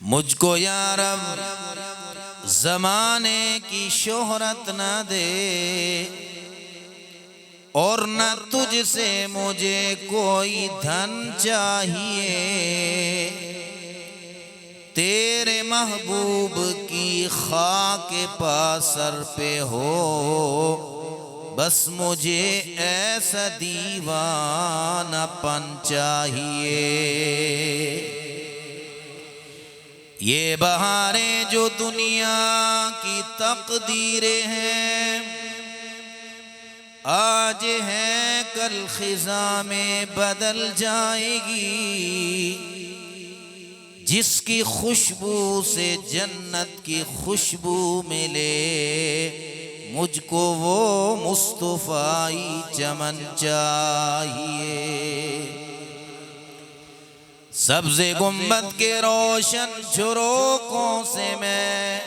मुझको या रब ज़माने की शोहरत न दे और न तुझसे मुझे कोई धन चाहिए तेरे महबूब की खाक पास सर पे हो बस मुझे ऐसा दीवानापन चाहिए ये बहारें जो दुनिया की तकदीरें हैं आज हैं कल खिज़ां में बदल जाएगी जिसकी खुशबू से जन्नत की खुशबू मिले मुझको वो मुस्तफ़ाई चमन चाहिए सब्ज़े गुंबद के रोशन झरोकों से मैं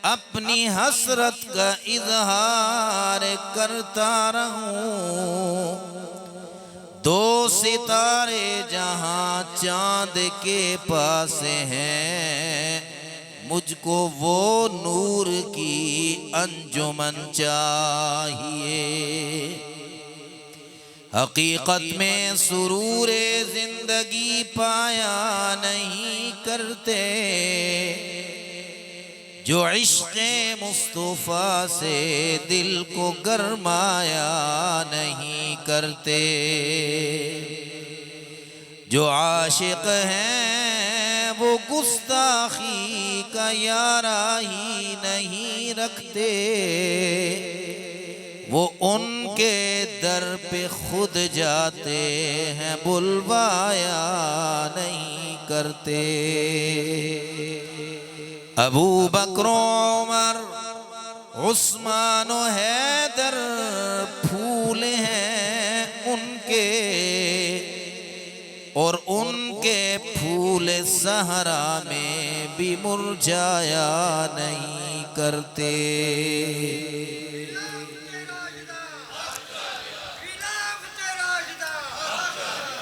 अपनी हसरत का इजहार करता रहूं। दो सितारे जहां चांद के पास हैं, मुझको वो नूर की अंजुमन चाहिए। हकीकत में सुरूरे जिंदगी पाया नहीं करते जो इश्क़े मुस्तफ़ा से दिल को गरमाया नहीं करते। जो आशिक हैं वो गुस्ताखी का यारा ही नहीं रखते, वो उनके दर पे खुद जाते हैं, बुलवाया नहीं करते। अबू बकर उमर उस्मान और हैदर फूल हैं उनके, और उनके फूल सहरा में भी मुरझाया नहीं करते।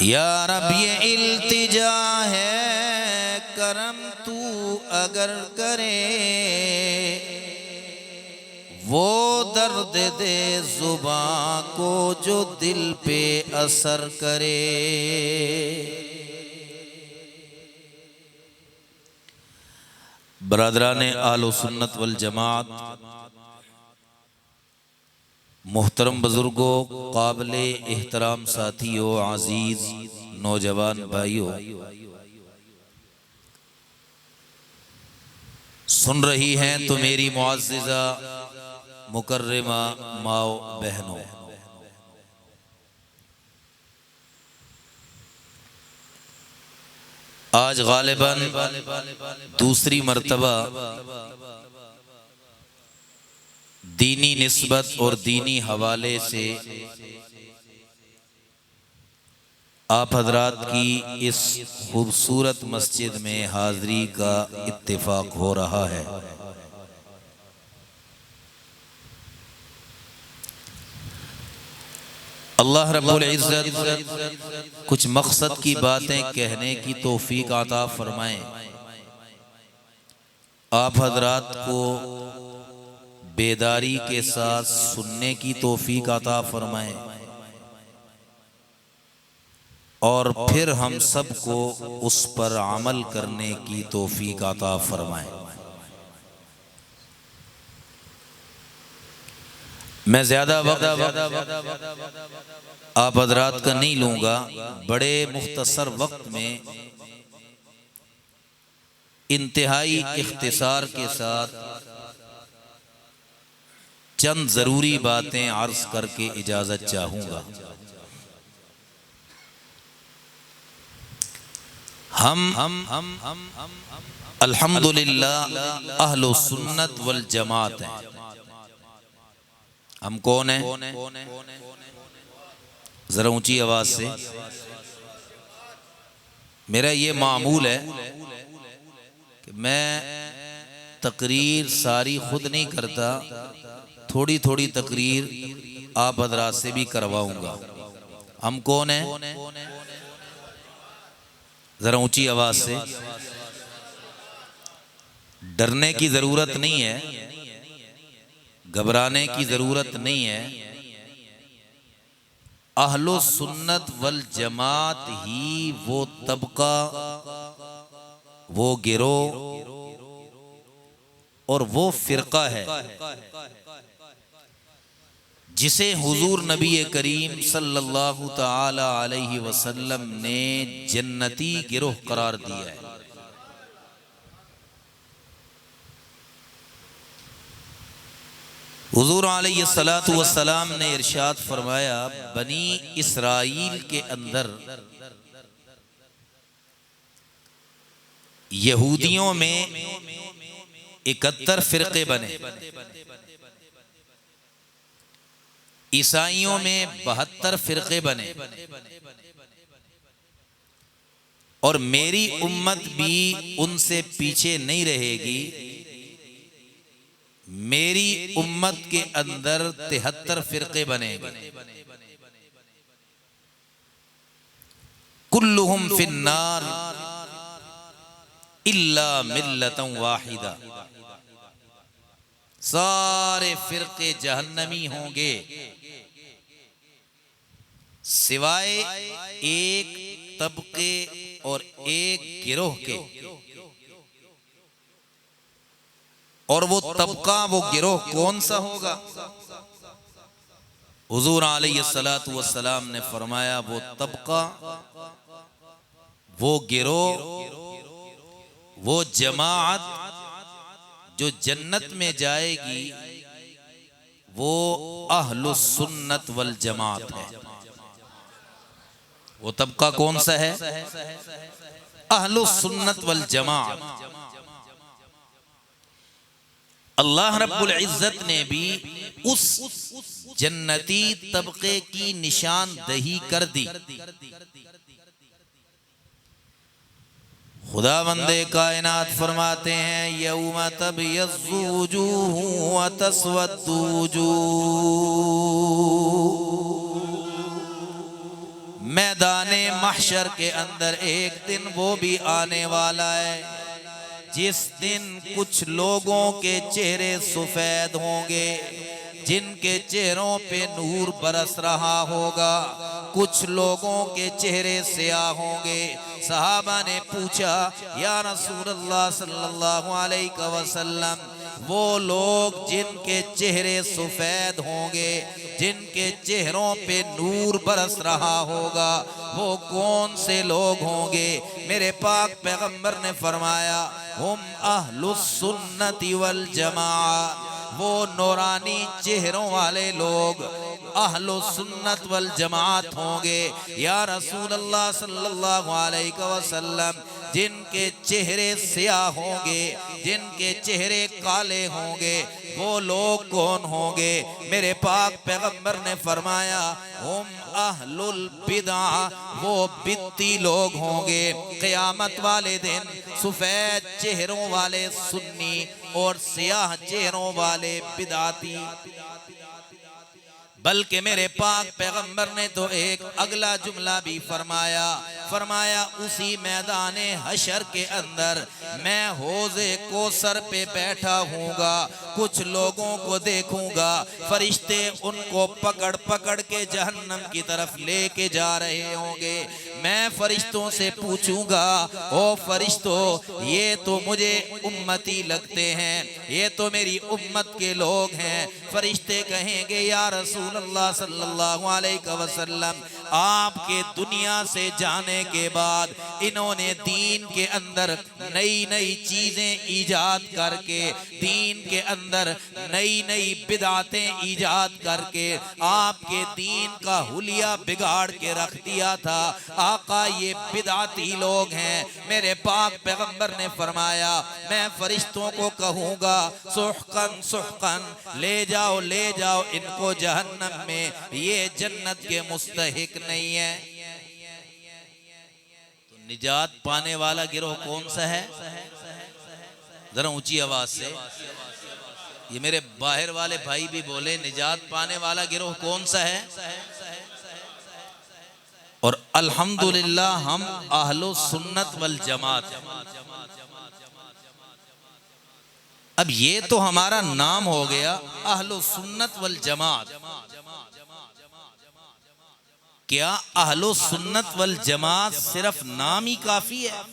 या रब ये इल्तिजा है करम तू अगर करे, वो दर्द दे जुबां को जो दिल पे असर करे। बरादराने आलो सुन्नत वल जमात, मोहतरम बुजुर्गों, काबिले एहतराम साथियों, अजीज नौजवान भाइयों, सुन रही हैं तो मेरी मुअज़्ज़िज़ा मुकर्रमा माओ बहनों, आज गालिबन दूसरी मर्तबा दीनी निस्बत और दीनी हवाले से आप हजरात की इस खूबसूरत मस्जिद में हाज़री का इत्तिफाक हो रहा है। अल्लाह रब्बुल इज़्ज़त कुछ मकसद की बातें कहने की तौफीक अता फरमाएं। आप हजरात को बेदारी के साथ सुनने की तौफीक अता फरमाएं, और फिर हम सबको उस पर अमल करने की तौफीक अता फरमाएं। मैं ज़्यादा वक्त आप हजरात का नहीं लूँगा, बड़े मुख्तसर वक्त में इंतहाई इख्तिसार के साथ चंद ज़रूरी बातें अर्ज करके इजाज़त चाहूँगा। हम अल्हम्दुलिल्लाह अहलो सुन्नत वल जमात हैं। हम कौन हैं? जरा ऊंची आवाज से। मेरा ये मामूल है कि मैं तकरीर सारी खुद नहीं करता, थोड़ी थोड़ी तकरीर आप हजरात से भी करवाऊंगा। हम कौन हैं? जरा ऊंची आवाज से। डरने की जरूरत नहीं है, घबराने की जरूरत नहीं है। अहलो सुन्नत वल जमात ही वो तबका, वो गिरोह और वो फिरका है जिसे हुजूर नबी करीम सल्लल्लाहु ताला अलैहि वसल्लम ने जन्नती गिरोह करार दिया है। हुजूर अलैहिस्सलातु वस्सलाम ने इरशाद फरमाया, बनी इसराइल के अंदर यहूदियों में 71 फिरके बने, ईसाइयों में 72 फिरके बने, और मेरी उम्मत भी उनसे पीछे नहीं रहेगी। मेरी उम्मत के अंदर 73 फिरके बनेंगे, कुल्लुहुम फिन्नार इल्ला मिल्लतन वाहिदा, सारे फिरके जहन्नमी होंगे सिवाय एक तबके और एक गिरोह के। और वो तबका, वो गिरोह कौन सा होगा? हुजूर अलैहिस्सलातु वस्सलाम ने फरमाया, वो तबका, वो गिरोह, वो जमाअत जो जन्नत में जाएगी, वो अहलुस सुन्नत वल जमात है। वो तबका कौन सा है? अहलुस सुन्नत वल जमात। अल्लाह रब्बुल इज्जत ने भी उस जन्नती तबके की निशानदही कर दी। खुदावंदे कायनात फरमाते हैं, यौम तबयज़्ज़ु वुजूहु व तस्वद्दु वुजूह। मैदाने महशर के अंदर एक दिन वो भी आने वाला है जिस दिन कुछ लोगों के चेहरे सफेद होंगे, जिनके चेहरों पे नूर बरस रहा होगा, कुछ लोगों के चेहरे स्याह होंगे। सहाबा ने पूछा, या रसूलल्लाह सल्लल्लाहु अलैहि वसल्लम, वो लोग जिनके चेहरे सफेद होंगे, जिनके चेहरों पे नूर बरस रहा होगा, वो कौन से लोग होंगे? मेरे पाक पैगंबर ने फरमाया, हुम अहलुस सुन्नति वल जमाअत, वो नूरानी चेहरों वाले लोग अहलुस सुन्नत वल जमाअत होंगे। या रसूल अल्लाह सल्लल्लाहु अलैहि वसल्लम, जिनके चेहरे स्याह होंगे, जिनके चेहरे काले होंगे, वो लोग कौन होंगे? मेरे पाक पैगंबर ने फरमाया, हुम अहलुल बिदा, वो बिद्ती लोग होंगे। क़यामत वाले दिन सफेद चेहरों वाले सुन्नी और स्याह चेहरों वाले बिदाती। बल्कि मेरे पाक पैगंबर ने तो एक अगला जुमला भी फरमाया, फरमाया उसी मैदाने हशर के अंदर मैं हौज़े कौसर पे बैठा हूँगा, कुछ लोगों को देखूंगा, फरिश्ते उनको पकड़ पकड़ के जहन्नम की तरफ लेके जा रहे होंगे। मैं फरिश्तों से पूछूंगा, ओ फरिश्तों, ये तो मुझे उम्मती लगते हैं, ये तो मेरी उम्मत के लोग हैं। फरिश्ते कहेंगे, या रसूल अल्लाह सल्लल्लाहु अलैहि वसल्लम, आपके दुनिया से जाने के बाद इन्होंने दीन के अंदर नई नई चीजें ईजाद करके, दीन के अंदर नई नई बिदातें ईजाद करके आपके दीन का हुलिया बिगाड़ के रख दिया था। आका, ये बिदाती लोग हैं। मेरे पाक पैगंबर ने फरमाया, मैं फरिश्तों को कहूँगा, सुहकन सुहकन, ले जाओ इनको जहन्नम में, ये जन्नत के मुस्तहिक नहीं है। तो निजात पाने वाला गिरोह कौन सा है? जरा ऊंची आवाज से, ये मेरे बाहर वाले भाई भी बोले, निजात पाने वाला गिरोह कौन सा है? और अल्हम्दुलिल्लाह हम अहलो सुन्नत वल जमात। अब ये तो हमारा नाम हो गया अहलो सुन्नत वल जमात। क्या अहलो सुन्नत वल जमात सिर्फ नाम ही काफी है,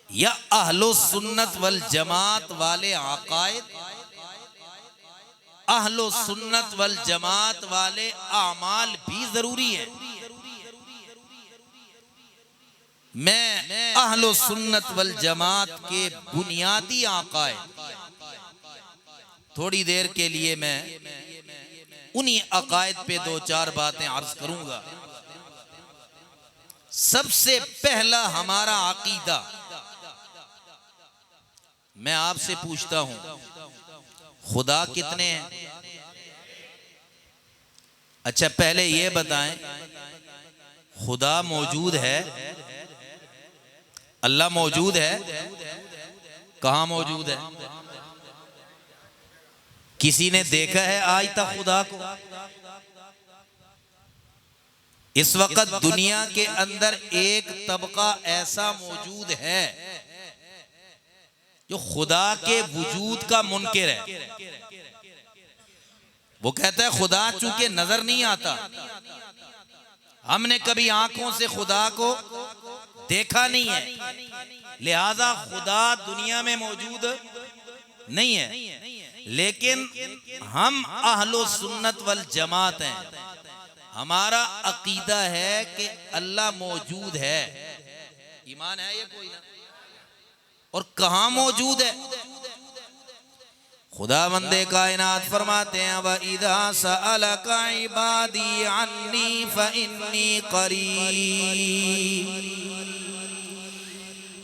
या अहलो सुन्नत वल जमात वाले अकायद, अहलो सुन्नत वल जमात वाले आमाल भी जरूरी है? मैं अहलो सुन्नत वल जमात के बुनियादी अकायद थोड़ी देर के लिए मैं उन्हीं अकायद पे दो चार बातें अर्ज करूंगा। सबसे पहला हमारा अकीदा, मैं आपसे पूछता हूं, खुदा कितने हैं? अच्छा, पहले ये बताएं, खुदा मौजूद है? अल्लाह मौजूद है? कहां मौजूद है? किसी ने देखा है आज तक खुदा को? इस वक्त दुनिया के अंदर एक तबका ऐसा मौजूद है जो खुदा के वजूद का मुनकिर है। वो कहता है खुदा चूंकि नजर नहीं आता, हमने कभी आंखों से खुदा को देखा नहीं है, लिहाजा खुदा दुनिया में मौजूद नहीं है। लेकिन हम अहलो सुन्नत वल जमात हैं, हमारा अकीदा है कि अल्लाह मौजूद है। ईमान है ये कोई ना? और कहां मौजूद है? खुदा बंदे कायनात फरमाते हैं व इदा सअलका इबादी अन्नी फइन्नी करीब।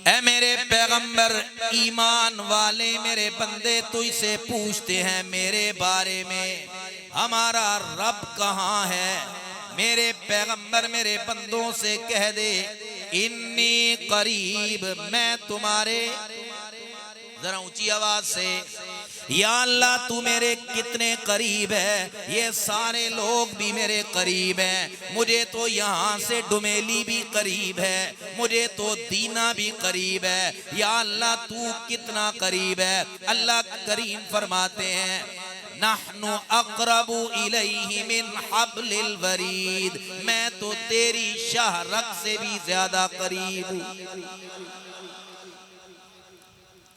ऐ मेरे पैगंबर, ईमान वाले मेरे बंदे तुझसे पूछते हैं मेरे बारे में, हमारा रब कहाँ है? मेरे पैगंबर मेरे बंदों से कह दे इन्नी करीब, मैं तुम्हारे, जरा ऊंची आवाज से, या अल्लाह तू मेरे कितने करीब है। ये सारे लोग भी मेरे करीब हैं, मुझे तो यहाँ से डुमेली भी करीब है, मुझे तो दीना भी करीब है। या अल्लाह तू कितना करीब है? अल्लाह करीम फरमाते हैं नहनु अक़रबु इलैहि मिन हब्लिल वरीद, मैं तो तेरी शाहरग से भी ज्यादा करीब हूँ।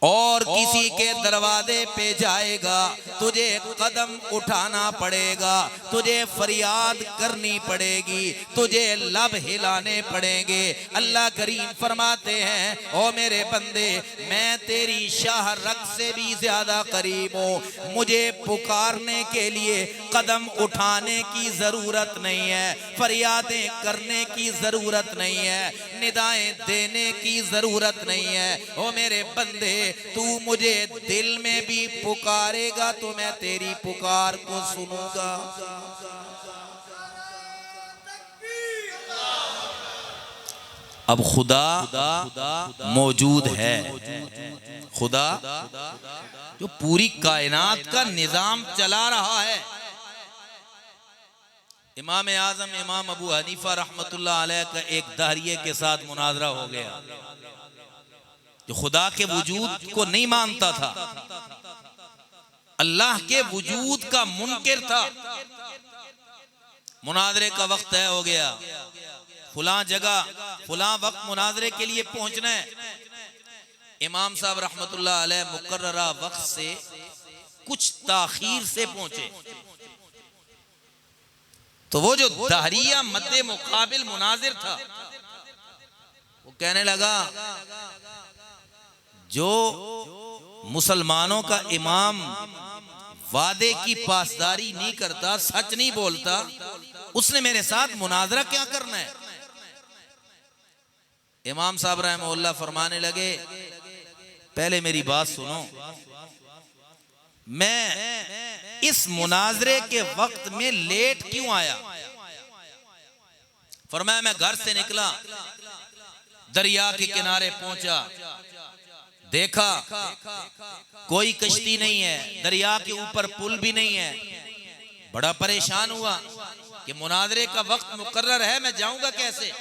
और किसी के दरवाजे पे जाएगा तुझे कदम उठाना पड़ेगा, तुझे फरियाद करनी पड़ेगी, तुझे लब हिलाने पड़ेंगे। अल्लाह करीम फरमाते हैं ओ मेरे बंदे, मैं तेरी शाहरग से भी ज्यादा करीब हूँ, मुझे पुकारने के लिए कदम उठाने की जरूरत नहीं है, फरियादें करने की जरूरत नहीं है, निदाएं देने की जरूरत नहीं है। ओ मेरे बंदे, तू मुझे दिल में भी पुकारेगा तो मैं तेरी पुकार को सुनूंगा। अब खुदा मौजूद है, खुदा जो पूरी कायनात का निजाम चला रहा है। इमाम आजम इमाम अबू हनीफा रहमतुल्लाह अलैह का एक दाहिये के साथ मुनाजरा हो गया, जो खुदा के वजूद को नहीं मानता था, अल्लाह के वजूद का मुनकिर था। मुनाजरे का वक्त तय हो गया, फुलां जगह फुलां वक्त मुनाजरे के लिए पहुंचना है। इमाम साहब रहमतुल्लाह अलैह मुकर्ररा वक्त से कुछ ताखीर से पहुंचे, तो वो जो दाहरिया मद्दे मुकाबिल मुनाजिर था वो कहने लगा जो मुसलमानों का इमाम वादे की पासदारी नहीं करता, सच नहीं बोलता, उसने मेरे साथ मुनाजरा क्या करना है? इमाम साहब रहमतुल्लाह फरमाने लगे पहले मेरी बात सुनो, मैं इस मुनाजरे के वक्त में लेट क्यों आया? फरमाया मैं घर से निकला, दरिया के किनारे पहुंचा, देखा कोई कश्ती नहीं है, दरिया के ऊपर पुल भी नहीं है, बड़ा परेशान हुआ कि मुनाजरे का वक्त मुकर्रर है, मैं जाऊंगा कैसे?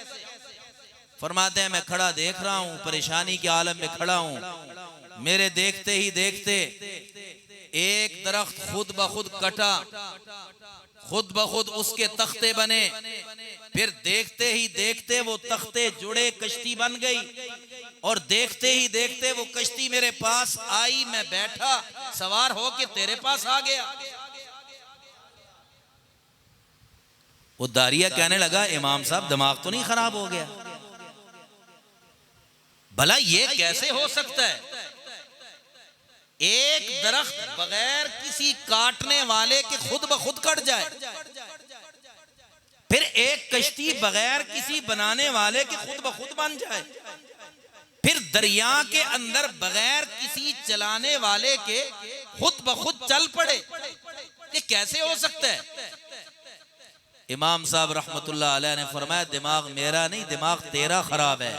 फरमाते हैं मैं खड़ा देख रहा हूं, परेशानी के आलम में खड़ा हूं, मेरे देखते ही देखते एक दरख्त खुद ब खुद कटा, खुद ब खुद उसके तख्ते बने, फिर देखते ही देखते वो तख्ते जुड़े, कश्ती बन गई, और देखते ही देखते वो कश्ती मेरे पास आई, मैं बैठा, सवार हो के तेरे पास आ गया। वो दारिया कहने लगा इमाम साहब दिमाग तो नहीं खराब हो गया? भला ये कैसे हो सकता है? एक दरख्त बगैर किसी काटने वाले के खुद ब खुद कट जाए, फिर एक कश्ती बगैर किसी बनाने वाले के खुद ब खुद बन जाए, फिर दरिया के अंदर बगैर किसी चलाने वाले के खुद ब खुद चल पड़े, ये कैसे हो सकता है? इमाम साहब रहमतुल्लाह अलैह ने फरमाया दिमाग मेरा नहीं, दिमाग तेरा खराब है।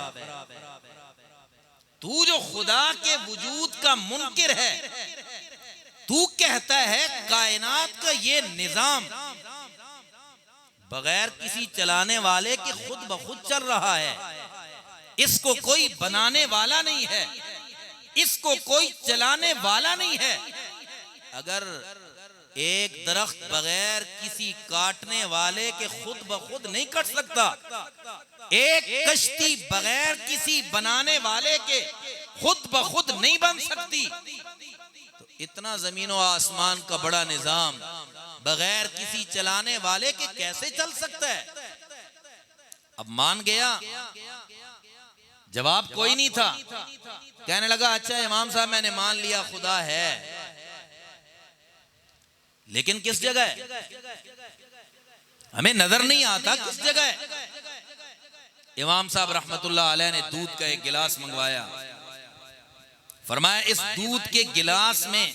तू जो खुदा के वजूद का मुनकिर है, तू कहता है कायनात का ये निजाम बगैर किसी चलाने वाले के खुद ब खुद चल रहा है, इसको कोई बनाने वाला नहीं है, इसको कोई चलाने वाला नहीं है। अगर एक दरख्त बगैर किसी काटने वाले के खुद ब खुद नहीं कट सकता, एक कश्ती बगैर किसी बनाने वाले के खुद ब खुद नहीं बन सकती, तो इतना जमीन और आसमान का बड़ा निजाम बगैर किसी चलाने वाले के कैसे चल सकता है? अब मान गया, जवाब कोई नहीं था। कहने लगा अच्छा इमाम साहब मैंने मान लिया खुदा है, लेकिन किस जगह है? हमें नजर नहीं आता किस जगह है। इमाम साहब रहमतुल्लाह अलैह ने दूध का एक गिलास मंगवाया, फरमाया इस दूध के गिलास में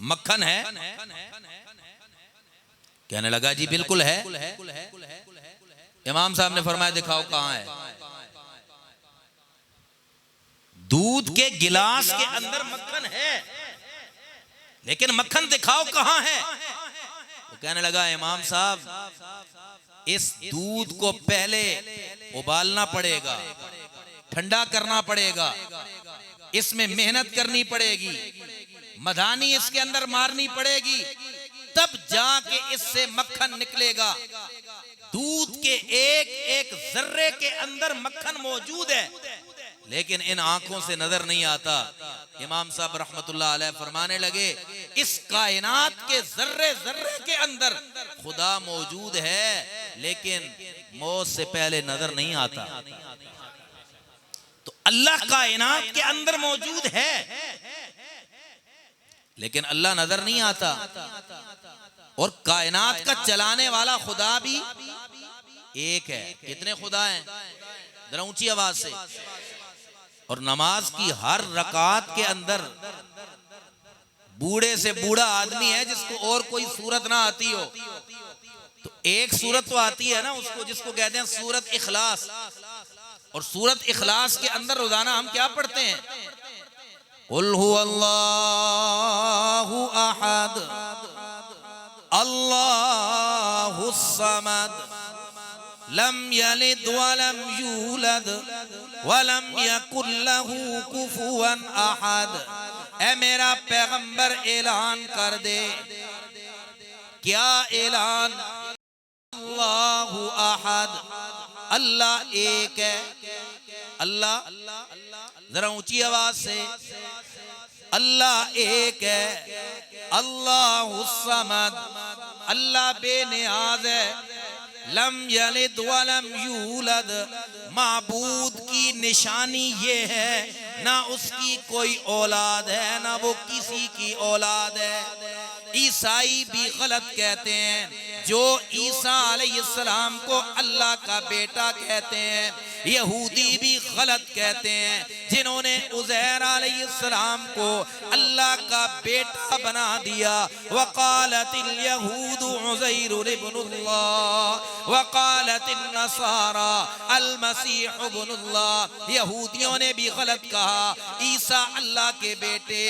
मक्खन है? कहने लगा जी बिल्कुल है। इमाम साहब ने फरमाया दिखाओ कहां है। दूध के गिलास के अंदर मक्खन है, लेकिन मक्खन दिखाओ कहां है। वो कहने लगा इमाम साहब इस दूध को पहले उबालना पड़ेगा, ठंडा करना पड़ेगा, इसमें मेहनत करनी पड़ेगी, मधानी इसके अंदर मारनी पड़ेगी, तब जाके इससे मक्खन निकलेगा। दूध के एक एक जर्रे के अंदर मक्खन मौजूद है, लेकिन इन आंखों से नजर नहीं आता। इमाम साहब रहमतुल्लाह अलैह फरमाने लगे इस कायनात के जर्रे जर्रे के अंदर खुदा मौजूद है, लेकिन मौत से पहले नजर नहीं आता। तो अल्लाह कायनात के अंदर मौजूद है, लेकिन अल्लाह नजर नहीं आता। और कायनात का चलाने वाला खुदा भी एक है। कितने खुदा हैं? जरा ऊंची आवाज से। और नमाज की हर रकात के अंदर बूढ़े से बूढ़ा आदमी है जिसको और कोई सूरत ना आती हो, तो एक सूरत तो आती है ना उसको, जिसको कहते हैं सूरत इखलास। और सूरत इखलास के अंदर रोजाना हम क्या पढ़ते हैं? कुल हुवल्लाहु अहद अल्लाहुस समद लम यलिद वलम यूलद वलम यकुल लहू कुफुवन अहद। ऐ मेरा पैगंबर ऐलान कर दे। क्या ऐलान? अल्लाहु अहद, अल्लाह एक है। अल्लाह, जरा ऊंची आवाज से, अल्लाह एक है। अल्लाहु समद, अल्लाह बेनियाज है। लम यलिद वलम यूलद, माबूद की निशानी ये है ना उसकी कोई औलाद है ना वो किसी की औलाद है। ईसाई भी गलत कहते हैं जो ईसा अलैहिस्सलाम को अल्लाह का बेटा कहते हैं। यहूदी भी गलत कहते हैं जिन्होंने उज़ैर अलैहिस्सलाम को अल्लाह का बेटा बना दिया। वक़ालतिल यहूद उज़ैर इब्नुल्लाह वक़ालतिन नसारा अल मसीह इब्नुल्लाह। यहूदियों ने भी गलत कहा ईसा अल्लाह के बेटे,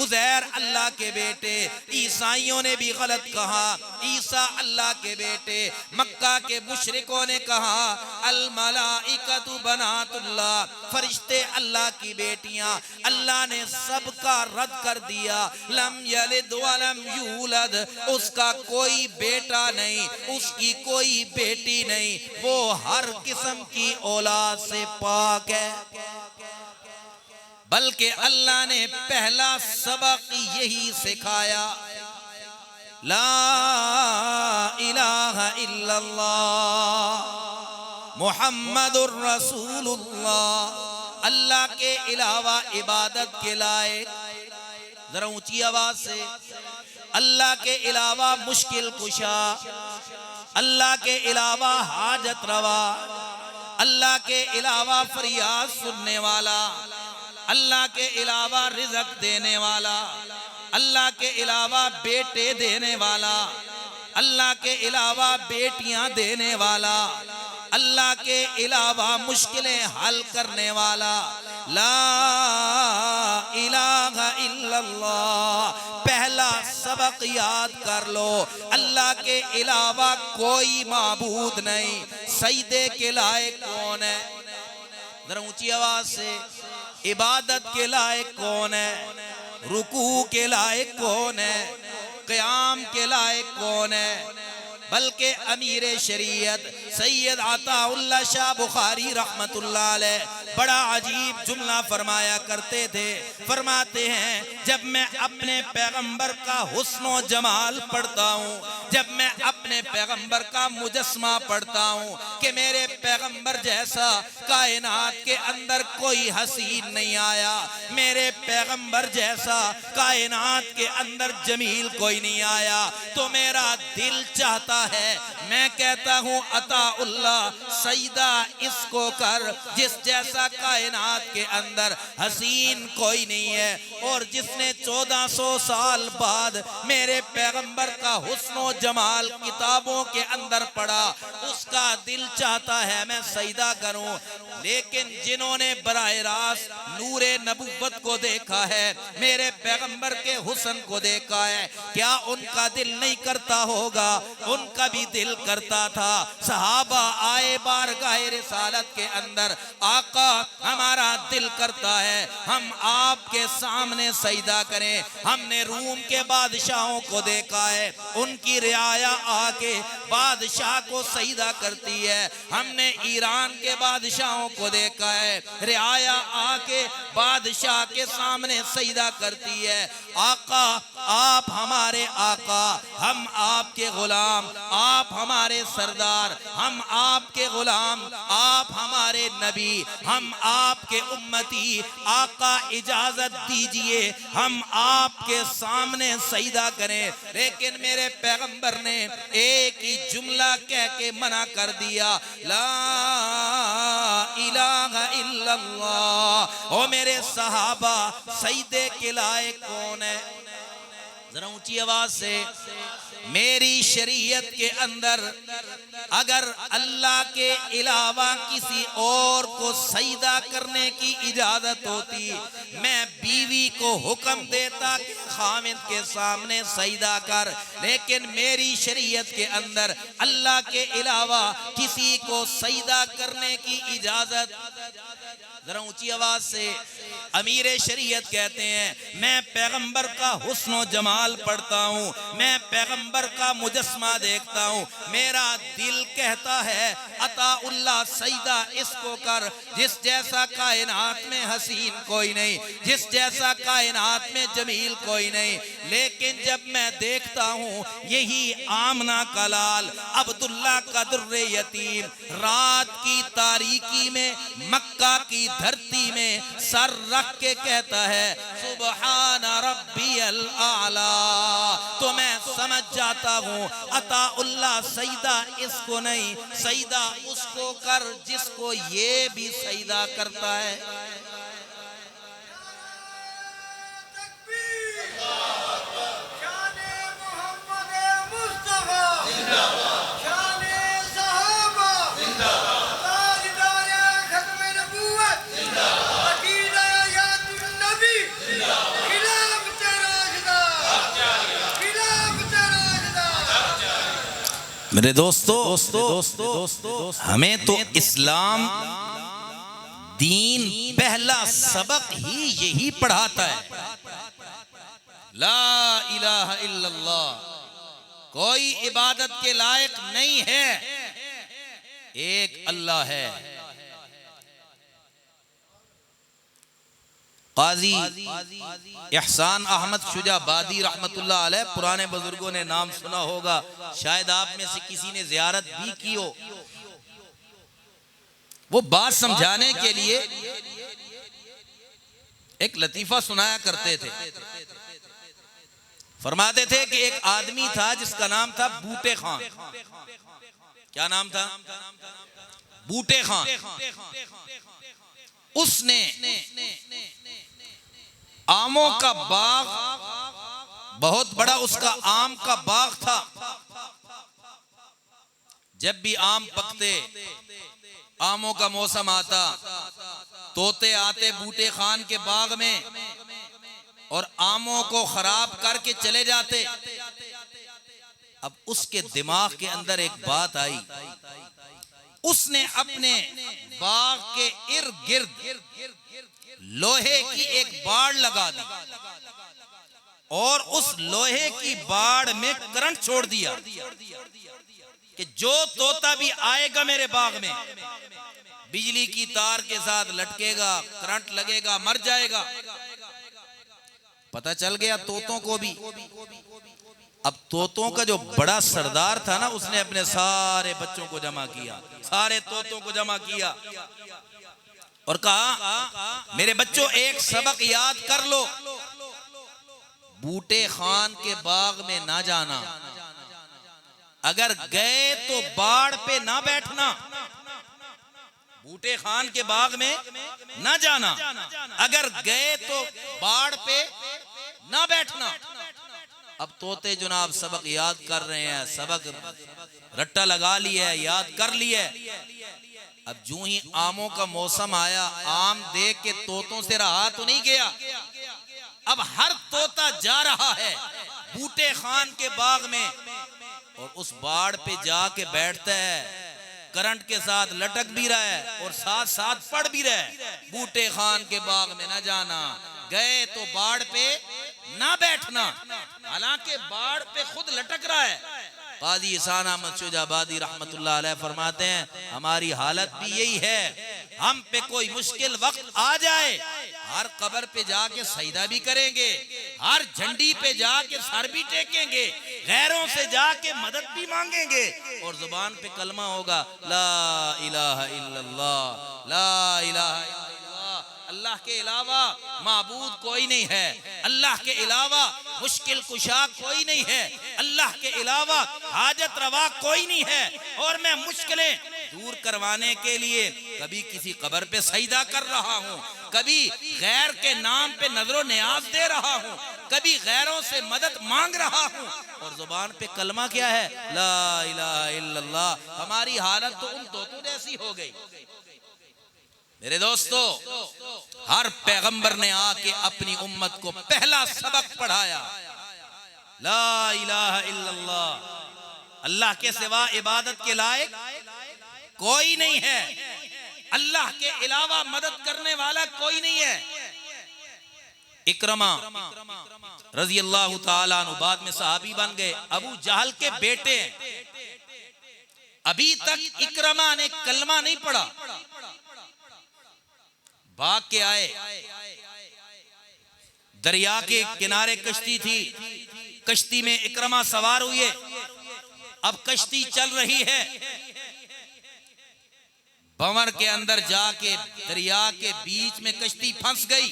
उज़ैर अल्लाह के बेटे। ईसाइयों ने भी गलत कहा ईसा अल्लाह के बेटे। मक्का के मुशरिकों ने कहा अल मलाइकतु बनातुल्लाह, फरिश्ते अल्लाह की बेटियां। अल्लाह ने सबका रद्द कर दिया। लम यलिद वलम यूलद, उसका कोई बेटा नहीं, उसकी कोई बेटी नहीं, वो हर किस्म की औलाद से पाक है। बल्कि अल्लाह ने पहला सबक यही सिखाया, ला इलाहा इल्लल्लाह मुहम्मदुर रसूलुल्लाह। अल्लाह के अलावा इबादत के लायक, जरा ऊंची आवाज से, अल्लाह के अलावा मुश्किल कुशा, अल्लाह के अलावा हाजत रवा, अल्लाह के अलावा फरियाद सुनने वाला, अल्लाह के अलावा रिज़्क़ देने वाला, अल्लाह के अलावा बेटे देने वाला, अल्लाह के अलावा बेटियां देने वाला, अल्लाह के अलावा मुश्किलें हल करने वाला। ला इलाहा इल्लल्लाह, पहला सबक याद कर लो, अल्लाह के अलावा कोई माबूद नहीं। सजदे के लायक कौन है? जरा ऊंची आवाज से, इबादत के लायक कौन है? रुकू के लायक कौन है? क़याम के लायक कौन है? बल्कि अमीर शरीयत सैयद अताउल्लाह शाह बुखारी रहमतुल्लाह अलैह बड़ा अजीब जुमला फरमाया करते थे। फरमाते हैं, जब मैं अपने पैगंबर का हुस्न जमाल पढ़ता हूँ, जब मैं अपने पैगंबर का मुजस्मा पढ़ता हूँ कि मेरे पैगंबर जैसा कायनात के अंदर कोई हसीन नहीं आया, मेरे पैगंबर जैसा कायनात के अंदर जमील कोई नहीं आया, तो मेरा दिल चाहता है, मैं कहता हूँ अताउल्लाह सईदा इसको कर जिस जैसा कायनात के अंदर हसीन कोई नहीं है। और जिसने 1400 साल बाद मेरे पैगंबर का हुस्न जमाल किताबों के अंदर पढ़ा, उसका दिल चाहता है मैं सईदा करूं। लेकिन जिन्होंने बराह रास्त नूरे नबुव्वत को देखा है, मेरे पैगंबर के हुस्न को देखा है, क्या उनका दिल नहीं करता होगा? उनका भी दिल करता था। सहाबा आए बारगाह रिसालत के अंदर, आका हमारा दिल करता है हम आपके सामने सजदा करें। हमने रूम के बादशाहों को देखा है, उनकी रियाया आके बादशाह को सजदा करती है। हमने ईरान के बादशाहों को देखा है, रियाया आके बादशाह के सामने सजदा करती है। आका आप हमारे आका, हम आपके गुलाम, आप हमारे सरदार, हम आपके गुलाम, आप हमारे नबी, हम आपके उम्मती। आका इजाजत दीजिए हम आपके सामने सजदा करें। लेकिन मेरे पैगंबर ने एक ही जुमला कह के मना कर दिया, ला इलाहा इल्लल्लाह। ओ मेरे सहाबा, सजदे के लायक कौन है? जरा ऊंची आवाज से, मेरी शरीयत के अंदर अगर अल्लाह के अलावा किसी और को सजदा करने की इजाजत होती, मैं बीवी को हुक्म देता कि खामिद के सामने सजदा कर। लेकिन मेरी शरीयत के अंदर अल्लाह के अलावा किसी को सजदा करने की इजाजत, जरा ऊंची आवाज से, अमीर शरीयत कहते हैं, मैं पैगंबर का हुस्न जमाल पढ़ता हूँ, मैं पैगंबर का मुजस्मा देखता हूँ, मेरा दिल कहता है अताउल्लाह सजदा इसको कर जिस जैसा कायनात में हसीन कोई नहीं, जिस जैसा कायनात में जमील कोई नहीं। लेकिन जब मैं देखता हूँ यही आमना का लाल अब्दुल्ला का दुर्रे यतीम रात की तारीकी में मक्का की धरती में सर रख के कहता है सुबहान रब्बियल आला, तो मैं समझ जाता हूँ अताउल्लाह सजदा इसको नहीं, सजदा उसको कर जिसको ये भी सजदा करता है। मेरे दोस्तों, हमें तो इस्लाम दीन पहला सबक ही यही पढ़ाता है, ला इलाहा इल्लल्लाह, कोई इबादत के लायक नहीं है, एक अल्लाह है। काजी इहसान अहमद शुजाबादी रहमतुल्लाह अलैह, पुराने बुजुर्गों ने नाम सुना होगा, शायद आप में से किसी ने जियारत भी की हो। वो बात समझाने के लिए एक लतीफा सुनाया करते थे। फरमाते थे कि एक आदमी था जिसका नाम था बूटे खान। क्या नाम था? बूटे खान। उसने आमों का बाग, बहुत बड़ा उसका आम का बाग था। जब भी आम पकते, आमों का मौसम आता, तोते आते बूटे खान के बाग में, और आमों को खराब करके चले जाते। अब उसके दिमाग के अंदर एक बात आई, उसने अपने बाग के इर्द गिर्द लोहे की एक बाड़ लगा दी और उस लोहे की बाड़ में करंट छोड़ दिया कि जो तोता भी आएगा मेरे बाग में बिजली की तार के साथ लटकेगा, करंट लगेगा, मर जाएगा। पता चल गया तोतों को भी। अब तोतों का जो बड़ा सरदार था ना, उसने अपने सारे बच्चों को जमा किया, सारे तोतों को जमा किया और कहा मेरे बच्चों एक सबक याद कर लो, बूटे खान के बाग में ना जाना, अगर गए तो बाड़ पे ना बैठना, बूटे खान के बाग में ना जाना, अगर गए तो बाड़ पे ना बैठना। अब तोते जनाब सबक याद कर रहे हैं, सबक रट्टा लगा लिया है, याद कर लिया है। अब जो ही आमों का मौसम आया, आम देख के तोतों से रहा तो नहीं गया। अब हर तोता जा रहा है बूटे खान के बाग में और उस बाड़ पे जाके बैठता है, करंट के साथ लटक भी रहा है और साथ साथ पढ़ भी रहा है, बूटे खान के बाग में न जाना, गए तो बाड़ पे ना बैठना। हालांकि बाढ़ पे खुद लटक रहा है। काजी इहसान अहमद शुजाबादी रहमतुल्लाह अलैह फरमाते हैं हमारी हालत भी यही है, हम पे कोई मुश्किल वक्त आ जाए, हर कब्र पे जाके सजदा भी करेंगे, हर झंडी पे जाके सर भी टेकेंगे, गैरों से जाके मदद भी मांगेंगे और जुबान पे कलमा होगा ला इलाहा इल्लल्लाह, ला इलाहा इल्लल्लाह, अल्लाह के अलावा माबूद कोई नहीं है, अल्लाह के अलावा मुश्किल कुशा कोई नहीं है, अल्लाह के अलावा हाजत रवा कोई नहीं है और मैं मुश्किलें दूर करवाने के लिए कभी किसी कब्र पे सजदा कर रहा हूँ, कभी गैर के नाम पे नजरो नियाज दे रहा हूँ, कभी गैरों से मदद मांग रहा हूँ और जुबान पे कलमा क्या है ला इलाहा इल्लल्लाह। हमारी हालत तो उन तोतों जैसी हो गई। मेरे दोस्तों, हर पैगंबर ने आके अपनी उम्मत को पहला सबक पढ़ाया ला इलाहा इल्लल्लाह, अल्लाह के सिवा इबादत के लायक कोई नहीं है, अल्लाह के अलावा मदद करने वाला कोई नहीं है। इकरमा रजी अल्लाह ताला अन्हु बाद में सहाबी बन गए, अबू जहल के बेटे। अभी तक इकरमा ने कलमा नहीं पढ़ा, भाग के आए, दरिया के किनारे कश्ती थी, कश्ती में इकरमा सवार हुए। अब कश्ती चल रही है, भंवर के अंदर जाके दरिया के बीच में कश्ती फंस गई।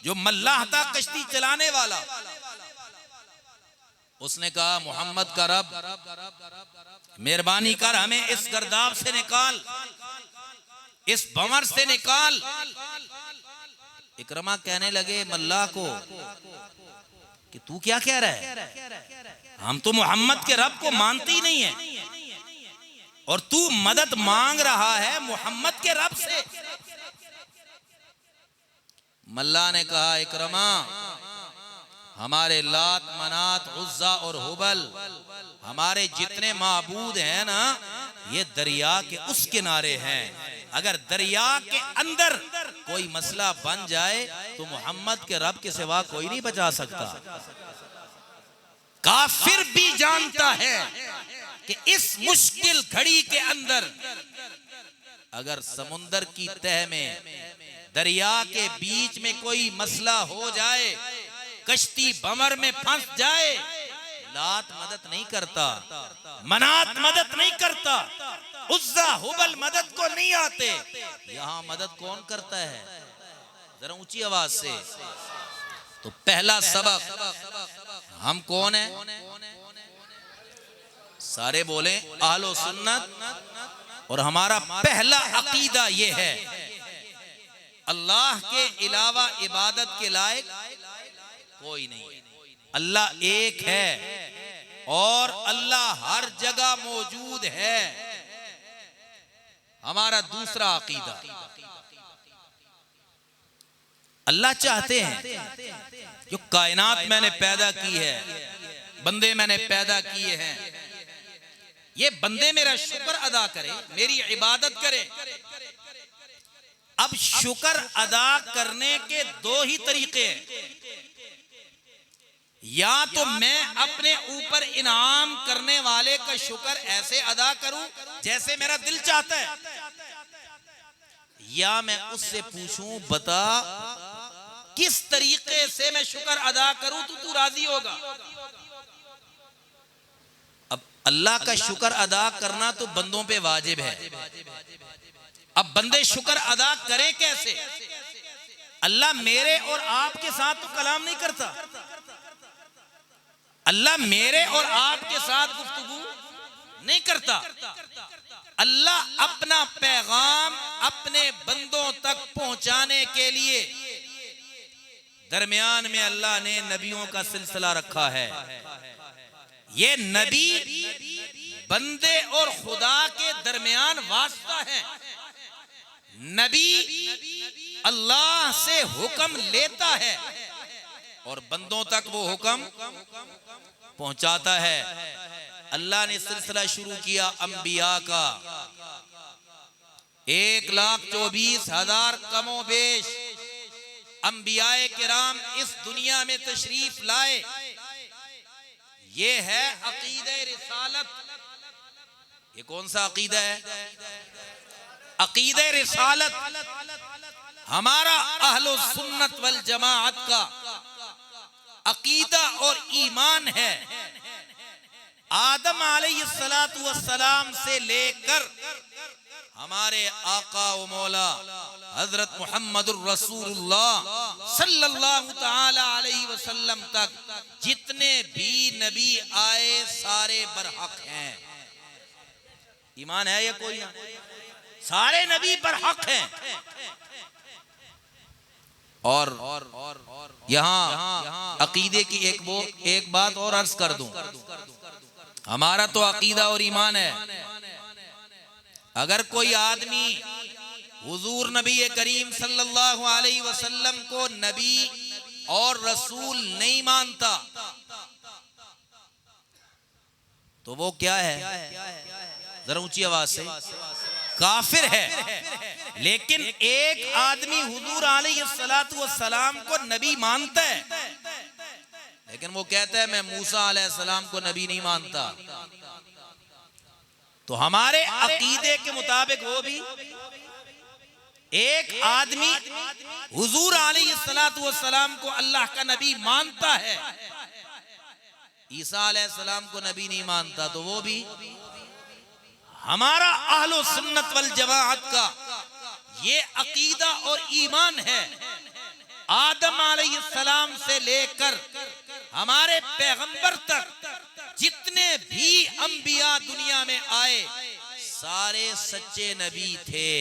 जो मल्लाह था कश्ती चलाने वाला, उसने कहा मोहम्मद का रब मेहरबानी कर हमें इस गर्दाब से निकाल, इस भंवर से निकाल। इकरमा कहने लगे मल्लाह को कि तू क्या कह रहा है, हम तो मोहम्मद के रब को मानते ही नहीं है और तू मदद मांग रहा है मोहम्मद के रब से। मल्लाह ने कहा इकरमा हमारे लात मनात उज्जा और हुबल, हमारे जितने माबूद हैं ना, ये दरिया के उस किनारे हैं, अगर दरिया के अंदर कोई मसला बन जाए तो मोहम्मद के रब के सिवा कोई नहीं बचा सकता। काफिर भी जानता है कि इस मुश्किल घड़ी के अंदर अगर समुंदर की तह में दरिया के बीच में कोई मसला हो जाए, कश्ती भंवर में फंस जाए, लात मदद नहीं करता, मनात मदद नहीं करता, उज्जा हुबल मदद को नहीं आते, यहां मदद कौन करता है? जरा ऊंची आवाज से। तो पहला सबक हम कौन है? सारे बोले अहलो सुन्नत। और हमारा पहला अकीदा ये है अल्लाह के अलावा इबादत के लायक कोई नहीं, अल्लाह एक है और अल्लाह हर जगह मौजूद है। हमारा दूसरा अकीदा अल्लाह चाहते हैं जो कायनात मैंने पैदा की है, बंदे मैंने पैदा किए हैं, ये बंदे मेरा शुक्र अदा करें, मेरी इबादत करें। अब शुक्र अदा करने के दो ही तरीके हैं, या तो मैं अपने ऊपर इनाम करने वाले का शुक्र ऐसे अदा करूं जैसे मेरा दिल चाहता है, या मैं उससे पूछूं बता किस तरीके से मैं शुक्र अदा करूं तो तू राजी होगा। अब अल्लाह का शुक्र अदा करना तो बंदों पे वाजिब है। अब बंदे शुक्र अदा करें कैसे? अल्लाह मेरे और आपके साथ तो कलाम नहीं करता, अल्लाह मेरे और आपके साथ गुफ्तगू नहीं करता। अल्लाह अपना पैगाम अपने बंदों तक पहुंचाने के लिए दरमियान में अल्लाह ने नबियों का सिलसिला रखा है। ये नबी बंदे और खुदा के दरमियान वास्ता है। नबी अल्लाह से हुक्म लेता है और बंदों तक वो हुक्म पहुंचाता है। अल्लाह ने सिलसिला शुरू किया अंबिया का, 1,24,000 कमो बेश अंबियाए किराम इस दुनिया में तशरीफ लाए। ये है अकीदे रिसालत। ये कौन सा अकीदा है? अकीदे रिसालत हमारा अहलो सुन्नत वल जमाअत का अकीदा और ईमान है। आदम अलैहिस्सलातु वस्सलाम से लेकर हमारे आका व मौला हजरत मुहम्मदुर रसूलुल्लाह सल्लल्लाहु ताला अलैहि वसल्लम तक जितने भी नबी आए सारे बरहक हैं। ईमान है या कोई ना? सारे नबी बरहक हैं। और यहाँ अकीदे की एक बात और अर्ज कर दूं। हमारा तो अकीदा और ईमान है, अगर कोई आदमी हुजूर नबी करीम सल्लल्लाहु अलैहि वसल्लम को नबी और रसूल नहीं मानता तो वो क्या है? जरा ऊंची आवाज से, काफिर है। लेकिन एक आदमी हुजूर अलैहिस्सलातु वस्सलाम को नबी मानता है, लेकिन वो कहता है मैं मूसा अलैहिस्सलाम को नबी नहीं मानता, तो हमारे अकीदे के मुताबिक वो भी एक आदमी हुजूर अलैहिस्सलातु वस्सलाम को अल्लाह का नबी मानता है, ईसा अलैहिस्सलाम को नबी नहीं मानता, तो वो भी हमारा अहलो सुन्नत वल जमाअत का ये अकीदा और ईमान है। आदम अलैहिस्सलाम से लेकर हमारे पैगंबर तक जितने भी अंबिया दुनिया में आए सारे सच्चे नबी थे।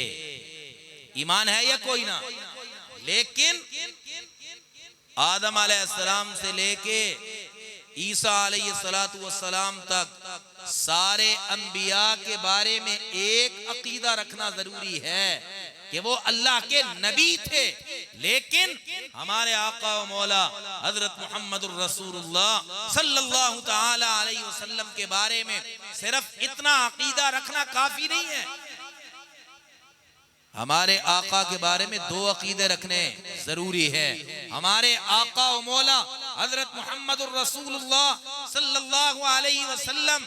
ईमान है या कोई ना? लेकिन आदम अलैहिस्सलाम से लेके ईसा अलैहिस्सलातु वस्सलाम तक सारे अंबिया के बारे में एक अकीदा रखना जरूरी है कि वो अल्लाह के नबी थे। लेकिन हमारे आका व मौला हजरत मुहम्मदुर रसूलुल्लाह सल्लल्लाहु ताला अलैहि वसल्लम के बारे में सिर्फ इतना अकीदा रखना काफी नहीं है। हमारे आका के बारे में दो अकीदे रखने जरूरी है। हमारे आका व मौला हजरत मुहम्मदुर रसूलुल्लाह सल्लल्लाहु अलैहि वसल्लम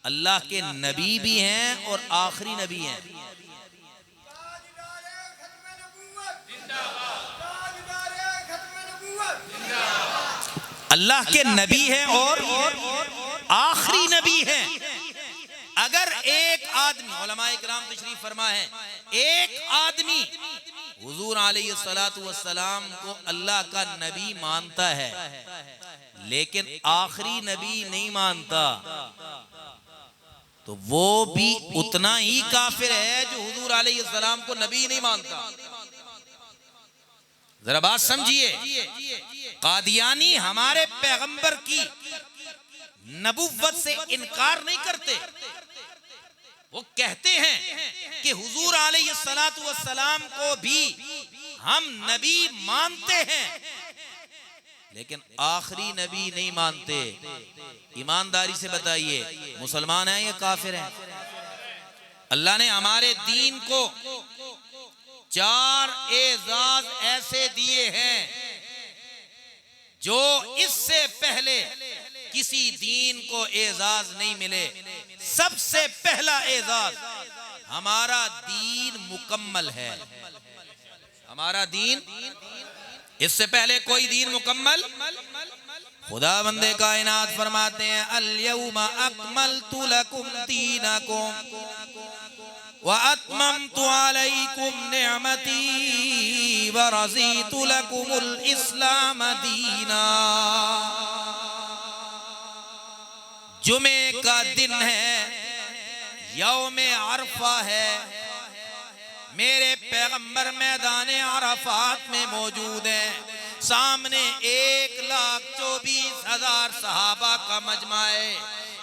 अल्लाह के नबी भी हैं और आखिरी नबी हैं। अल्लाह के नबी है और आखिरी नबी है। अगर एक आदमी, उलमाए किराम तशरीफ फरमा है, एक आदमी हुजूर अलैहिस्सलातु वस्सलाम को अल्लाह का नबी मानता है लेकिन आखिरी नबी नहीं मानता, तो वो भी उतना ही काफिर है जो हुजूर अलैहिस्सलाम को नबी नहीं मानता। जरा बात समझिए, कादियानी हमारे पैगंबर की नबुव्वत से इनकार नहीं करते। वो कहते हैं कि हुजूर अलैहिस्सलातु वस्सलाम को भी हम नबी मानते हैं लेकिन आखिरी नबी नहीं मानते। ईमानदारी से बताइए, मुसलमान हैं या काफिर हैं? अल्लाह ने हमारे दीन को 4 एजाज ऐसे दिए हैं जो इससे पहले किसी दीन को एजाज नहीं मिले। सबसे पहला एजाज, हमारा दीन मुकम्मल है। हमारा दीन, इससे पहले कोई दीन मुकम्मल। खुदा बंदे कायनात फरमाते हैं अल-यौमा अकमलतु लकुम दीनकुम व अतममतु अलैकुम निअमती व रज़ीतु लकुमुल इस्लाम दीना। जुमे का दिन है, यौमे अरफा है, मेरे पैगंबर मैदान अरफात में मौजूद हैं। सामने 1,24,000 सहाबा का मजमा है।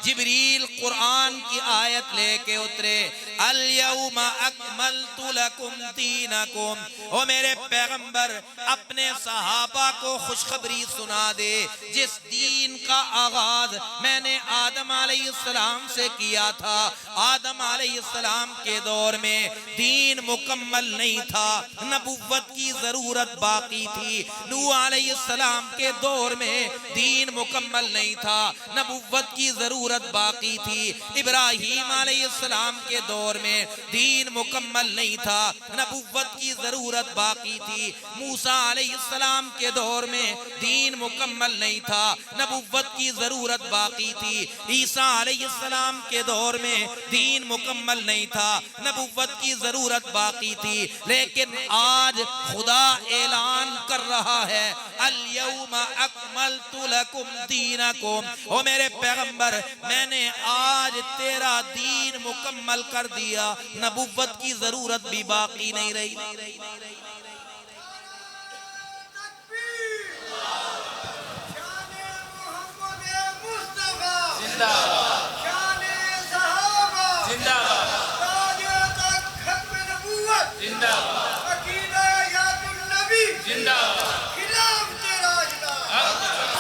जिब्रील कुरान की आयत लेके उतरे, अल-यौमा अकमलतु लकुम दीनकुम। ओ मेरे पैगंबर, अपने सहाबा को खुशखबरी सुना दे जिस दीन का आगाज मैंने आदम अलैहिस्सलाम से किया था। आदम अलैहिस्सलाम के दौर में दीन मुकम्मल नहीं था, नबुव्वत की जरूरत बाकी थी। नूह अलैहिस्सलाम के दौर में दीन मुकम्मल नहीं था, नबुव्वत की जरूरत बाकी थी। इब्राहीम अलैहिस्सलाम के दौर में दीन मुकम्मल नहीं था, नबुव्वत की जरूरत बाकी थी। मूसा अलैहिस्सलाम के दौर में दीन मुकम्मल नहीं था, नबुव्वत की जरूरत बाकी थी। ईसा अलैहिस्सलाम के दौर में दीन मुकम्मल नहीं था, नबुव्वत की जरूरत बाकी थी। लेकिन आज खुदा ऐलान कर रहा है अल-यौमा अकमलतु लकुम दीनकुम। ओ मेरे पैगंबर, मैंने आज तेरा दीन मुकम्मल कर दिया, नबुव्वत की जरूरत भी बाकी नहीं रही।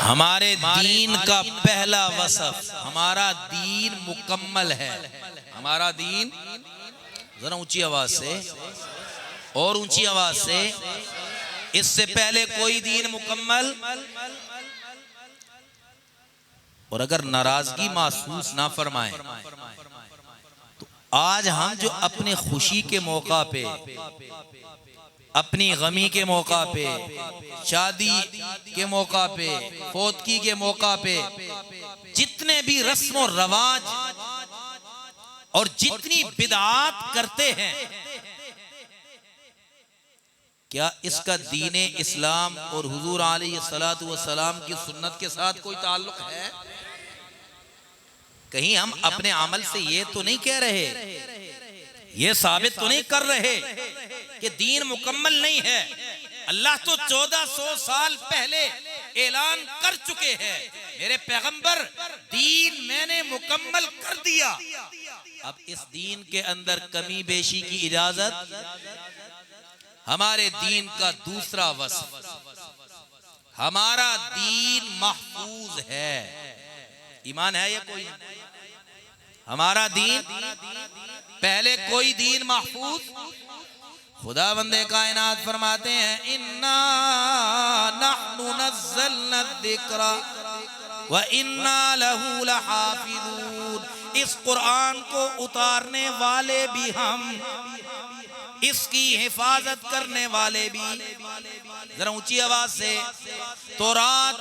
हमारे दीन का पहला वसफ, हमारा दीन मुकम्मल है। हमारा दीन, जरा ऊंची आवाज से और ऊंची आवाज से, इससे पहले कोई दीन मुकम्मल। और अगर नाराजगी महसूस ना फरमाएं तो आज हम जो अपने खुशी के मौका पे, अपनी गमी के मौका पे, शादी के मौका पे, फौतगी के मौका पे जितने भी रस्म और रवाज और जितनी बिदआत करते हैं, क्या इसका दीने इस्लाम और हुजूर अलैहिस्सलातु वस्सलाम की सुन्नत के साथ कोई ताल्लुक है? कहीं हम अपने अमल से ये तो नहीं कह रहे, ये साबित तो नहीं कर रहे कि दीन मुकम्मल नहीं है। अल्लाह तो 1400 साल पहले ऐलान कर चुके हैं, मेरे पैगंबर, दीन मैंने मुकम्मल कर दिया। अब इस दीन के अंदर कमी बेशी की इजाजत। हमारे दीन का दूसरा वस्फ, हमारा दीन महफूज है। ईमान है या कोई? हमारा दीन, पहले कोई दीन महफूज। खुदा बंदे कायनात फरमाते हैं इन्ना नहनु नज़्ज़लना ज़िक्रा व इन्ना लहू लहाफ़िज़ून। इस कुरान को उतारने वाले भी हम, इसकी हिफाजत करने वाले भी। जरा ऊंची आवाज से, तौरात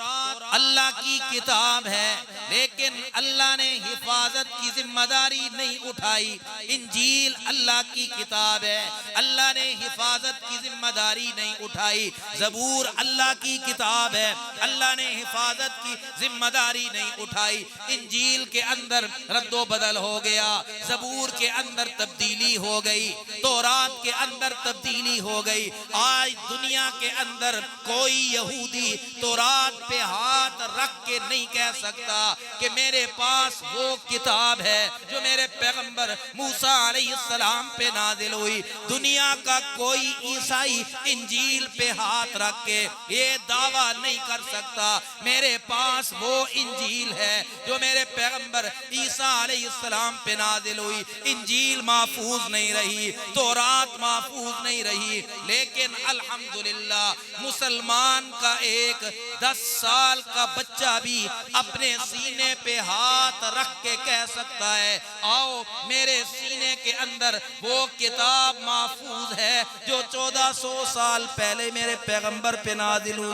अल्लाह की किताब है, लेकिन अल्लाह ने हिफाजत की जिम्मेदारी नहीं उठाई। इंजील अल्लाह की किताब है, अल्लाह ने हिफाजत की जिम्मेदारी नहीं उठाई। ज़बूर अल्लाह की किताब है, अल्लाह ने हिफाजत की जिम्मेदारी नहीं उठाई। इंजील के अंदर रद्दो बदल हो गया, ज़बूर के अंदर तब्दीली हो गई, तौरात के अंदर तब्दीली हो गई। आज दुनिया के अंदर कोई यहूदी तौरात पे हाथ रख के नहीं कह सकता कि मेरे पास वो किताब है जो मेरे पैगंबर मूसा अलैहिस्सलाम पे नाजिल हुई। दुनिया का कोई ईसाई इंजील पे हाथ रख के ये दावा नहीं कर सकता मेरे पास वो इंजील है जो मेरे पैगंबर ईसा अलैहिस्सलाम पे नाजिल हुई। इंजील महफूज नहीं रही, तौरात महफूज नहीं रही, लेकिन अल्हम्दुलिल्लाह मुसलमान का एक 10 साल का बच्चा भी अपने सीने पे हाथ रख के कह सकता है आओ मेरे सीने के अंदर वो किताब महफूज है जो 1400 साल पहले मेरे पैगंबर पे नाजिल हुई।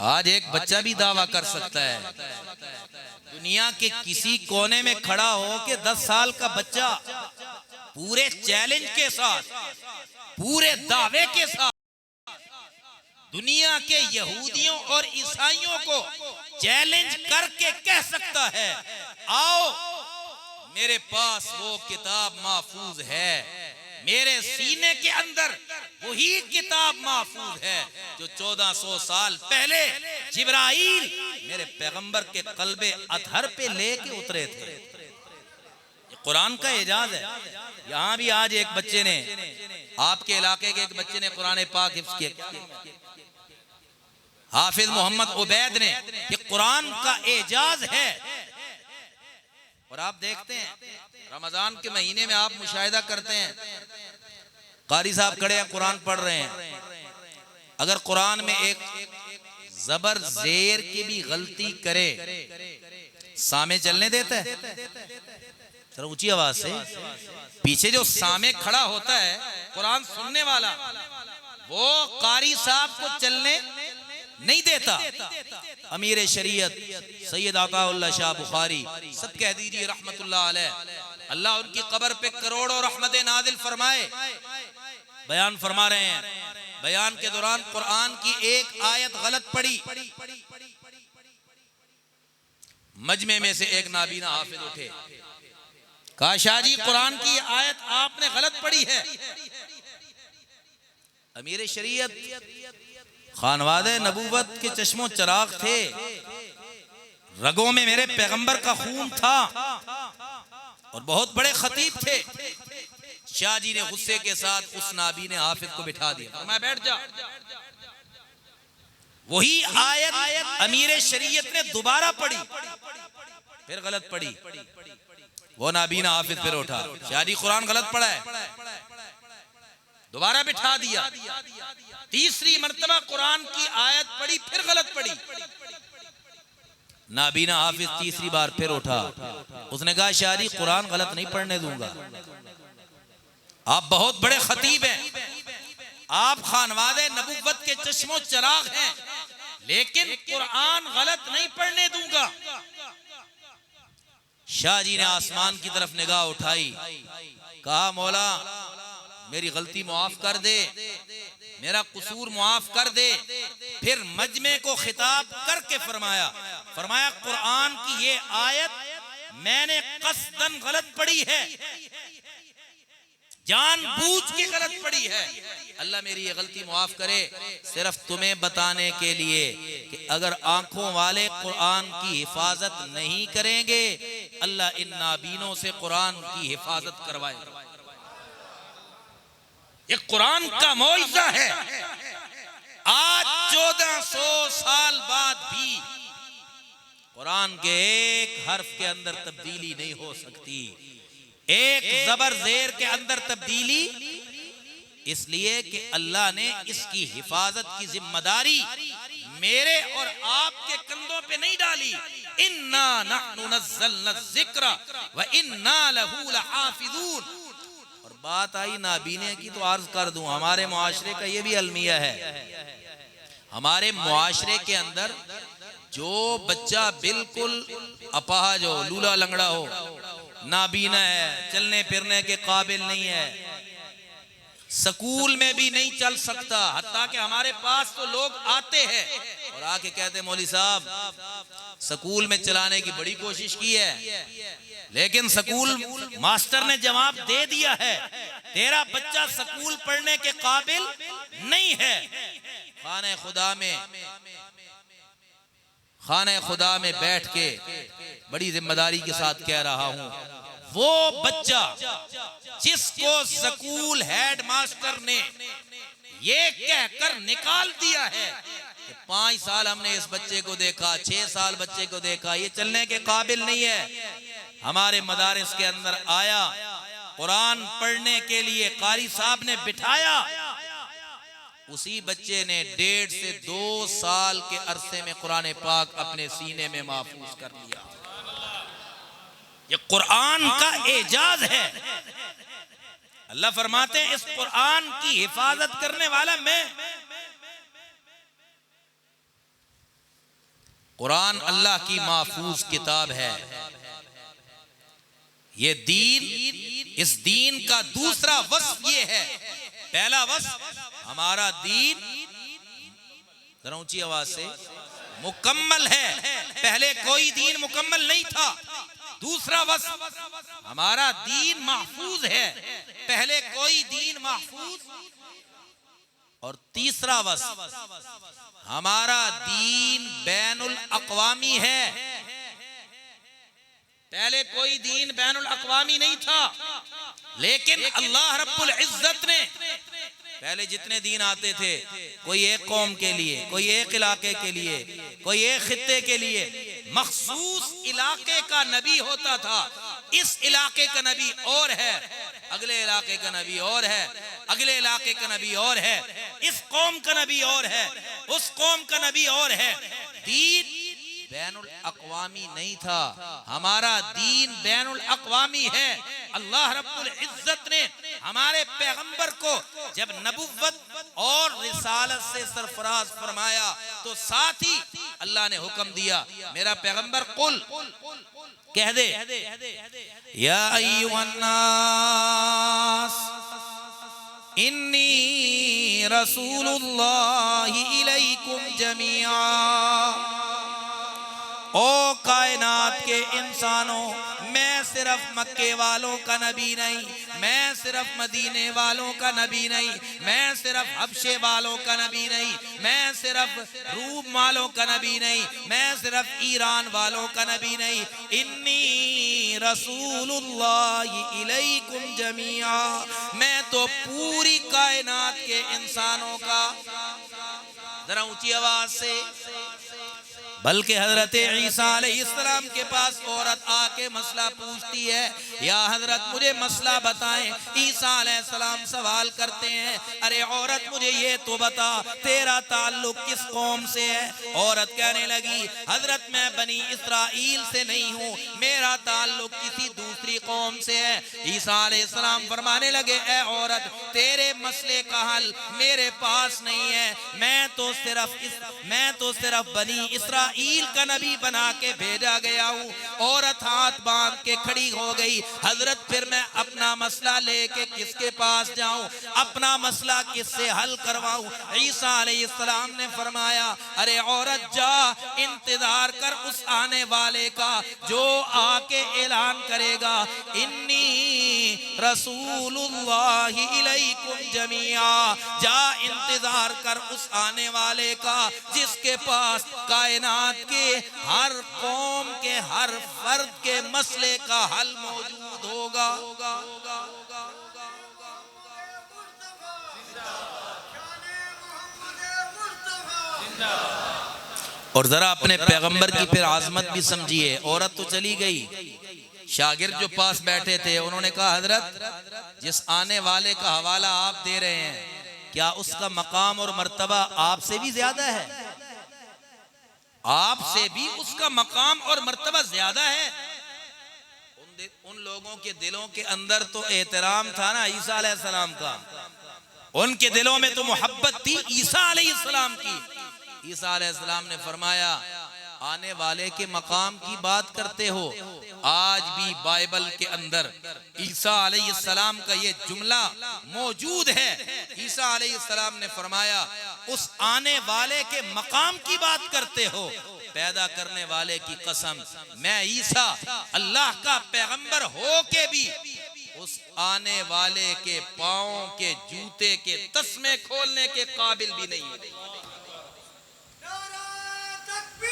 आज एक बच्चा भी दावा कर सकता है, दुनिया के किसी कोने में खड़ा हो के 10 साल का बच्चा पूरे चैलेंज के साथ, पूरे दावे के साथ दुनिया के यहूदियों और ईसाइयों को चैलेंज करके कह सकता है आओ मेरे पास वो किताब महफूज है, मेरे सीने के अंदर वही किताब महफूज है जो 1400 साल पहले जिब्राइल मेरे पैगंबर के कल्बे अतहर पे लेके उतरे थे। कुरान का एजाज है। यहाँ भी आज एक बच्चे ने, आपके इलाके के एक बच्चे ने कुरान पाक हिफ्ज़ किया, हाफिज मोहम्मद उबैद ने, ये कुरान का एजाज है। और आप देखते हैं रमजान के महीने में आप मुशाहिदा करते हैं कारी साहब खड़े हैं कुरान पढ़ रहे हैं, अगर कुरान में एक जबर जेर की भी गलती करे सामे चलने देता है? जरा ऊंची आवाज से, पीछे जो सामे खड़ा होता है कुरान सुनने वाला, वो कारी साहब को चलने नहीं देता। अमीर शरीयत सैयद अताउल्लाह शाह बुखारी, सब कह दीजिए रहमतुल्लाह अलैह, अल्लाह उनकी कब्र पे करोड़ों रहमतें नाजिल फरमाए, बयान फरमा रहे हैं, बयान के दौरान कुरान की एक आयत गलत पड़ी, मजमे में से एक नाबीना हाफिज उठे, कहा शाह जी कुरान की आयत आपने गलत पढ़ी है। अमीर शरीयत खानवादे नबूवत के चश्मो चराग थे, रगों में मेरे पैगंबर का खून था और बहुत बड़े खतीब थे। शाह जी ने गुस्से के साथ उस नाबीने हाफिज को बिठा दिया, मैं बैठ जा। वही आयत अमीर शरीयत ने दोबारा पढ़ी, फिर गलत पढ़ी, वो नाबीना हाफिज फिर उठा, शाह जी कुरान गलत पढ़ा है, दोबारा बिठा दिया। तीसरी मर्तबा कुरान की आयत पढ़ी, फिर गलत पढ़ी, नाबीना हाफिज तीसरी बार फिर उठा, उसने कहा शाह जी कुरान गलत नहीं पढ़ने दूंगा, आप बहुत बड़े खतीब हैं, आप खानवादे नबूवत के चश्मो चराग हैं, लेकिन कुरान गलत नहीं पढ़ने दूंगा। शाह जी ने आसमान की तरफ निगाह उठाई, कहा मौला मेरी गलती मुआफ कर दे, मेरा कसूर मुआफ कर दे। फिर मजमे को खिताब करके फरमाया कुरान की ये आयत मैंने कसदन गलत पढ़ी है, जानबूझ के गलत पढ़ी है, अल्लाह मेरी ये गलती मुआफ करे। सिर्फ तुम्हें बताने के लिए कि अगर आंखों वाले कुरान की हिफाजत नहीं करेंगे, अल्लाह इन नाबीनों से कुरान की हिफाजत करवाएगा। ये कुरान का मौइज़ा है। आज 1400 साल बाद भी कुरान के एक हर्फ के अंदर तब्दीली नहीं हो सकती, एक जबर जेर के अंदर तब्दीली, इसलिए कि अल्लाह ने इसकी हिफाजत की जिम्मेदारी मेरे और आपके कंधों पे नहीं डाली। इन्ना नहनु नज़्ज़लना ज़िक्रा व इन्ना लहू लहाफ़िज़ून। और बात आई नाबीने की, तो अर्ज कर दूं हमारे मुआशरे का ये भी अलमिया है। हमारे मुआशरे के अंदर जो बच्चा बिल्कुल अपाहज हो, लूला लंगड़ा हो, नाबीना है, चलने फिरने के काबिल नहीं है, स्कूल में भी नहीं चल सकता, हत्ता कि हमारे पास तो लोग आते हैं और आके कहते मौली साहब स्कूल में चलाने की बड़ी कोशिश की है, लेकिन स्कूल मास्टर ने जवाब दे दिया है तेरा बच्चा स्कूल पढ़ने के काबिल नहीं है। खाने खुदा में खाने खुदा में बैठ के बड़ी जिम्मेदारी के साथ कह रहा हूं, वो बच्चा जिसको स्कूल हेड मास्टर ने ये कहकर निकाल दिया है कि 5 साल हमने इस बच्चे को देखा, 6 साल बच्चे को देखा, ये चलने के काबिल नहीं है, हमारे मदारिस के अंदर आया, कुरान पढ़ने के लिए कारी साहब ने बिठाया, उसी बच्चे ने 1.5 से 2 साल के अरसे में कुरान पाक अपने सीने में महफूज कर लिया। ये कुरान का एजाज है। अल्लाह फरमाते हैं इस कुरान की हिफाजत करने वाला मैं। कुरान अल्लाह की महफूज किताब है। ये दीन, इस दीन का दूसरा वस्फ ये है। पहला वस्फ, हमारा दीन, जरा ऊंची आवाज से, मुकम्मल है। पहले कोई दीन मुकम्मल नहीं था। दूसरा वस्फ, हमारा दीन महफूज है, पहले कोई दीन महफूज। और तीसरा वस्फ, हमारा दीन बैनुल अक़वामी है। पहले कोई दीन बैनुल अक़वामी नहीं था, लेकिन अल्लाह रब्बुल इज्जत ने पहले जितने दीन आते थे, कोई एक कौम के लिए, कोई एक इलाके के लिए, कोई एक खित्ते के लिए, मखसूस इलाके का नबी होता था। इस इलाके का नबी और है, अगले इलाके का नबी और है, अगले इलाके का नबी और है, इस कौम का नबी और है, उस कौम का नबी और है। दीन बैनुल अक़वामी नहीं था, हमारा दीन बैनुल अक़वामी है। अल्लाह रब्बुल इज्जत ने हमारे पैगंबर को जब नबुव्वत और रिसालत से सरफराज फरमाया, तो साथ ही अल्लाह ने हुक्म दिया, मेरा पैगंबर कुल कह दे, या अय्युहन नास इन्नी रसूलुल्लाहि इलैकुम जमीआ। ओ कायनात के इंसानों, मैं सिर्फ मक्के वालों का नबी नहीं, मैं सिर्फ मदीने वालों का नबी नहीं, मैं सिर्फ हबशे वालों का नबी नहीं, मैं सिर्फ रूम वालों का नबी नहीं, मैं सिर्फ ईरान वालों का नबी नहीं, इन्नी रसूलुल्लाहि इलैकुम जमीआ, मैं तो पूरी कायनात के इंसानों का। जरा ऊंची आवाज से, बल्कि हजरत ईसा अलैहिस्सलाम के पास औरत आके मसला पूछती है, या हजरत मुझे मसला बताएं। ईसा अलैहिस्सलाम सवाल करते हैं, अरे औरत मुझे ये तो बता, तेरा ताल्लुक किस कौम से है? औरत कहने लगी, हजरत मैं बनी इस्राइल से नहीं हूँ, मेरा ताल्लुक किसी दूसरी कौम से है। ईसा अलैहिस्सलाम फरमाने लगे, ए औरत, तेरे मसले का हल मेरे पास नहीं है, मैं तो सिर्फ बनी इस्राइल का नबी बना के भेजा गया हूँ। औरत हाथ बांध के खड़ी हो गई, हजरत फिर मैं अपना मसला लेके किसके पास जाऊं, अपना मसला किससे हल करवाऊं? ईसा अलैहिस्सलाम ने फरमाया, अरे औरत जा, इंतजार कर उस आने वाले का जो आके ऐलान करेगा, इन्नी रसूलुल्लाहि इलैकुम जमीआ। जा इंतजार कर उस आने वाले का जिसके पास कायनात के हर कौम के हर फर्द के मसले का हल मौजूद होगा। और जरा अपने पैगंबर की फिर आजमत भी समझिए। औरत तो चली गई, शागिर्द जो पास बैठे थे उन्होंने कहा, हजरत जिस आने वाले का हवाला आप दे रहे हैं, क्या उसका मकाम और मर्तबा आपसे भी ज्यादा है? आपसे भी उसका मकाम और मर्तबा ज्यादा है। उन लोगों के दिलों के अंदर तो एहतराम था ना ईसा अलैहिस्सलाम का, उनके दिलों में तो मोहब्बत थी ईसा अलैहिस्सलाम की। ईसा अलैहिस्सलाम ने फरमाया, आने वाले के मकाम की बात करते हो? आज भी बाइबल के अंदर ईसा अलैहिस्सलाम का ये जुमला मौजूद है। ईसा अलैहिस्सलाम ने फरमाया, उस आने वाले के मकाम की बात करते हो? पैदा करने वाले की कसम, मैं ईसा अल्लाह का पैगंबर हो के भी उस आने वाले के पांव के जूते के तस्मे खोलने के काबिल भी नहीं।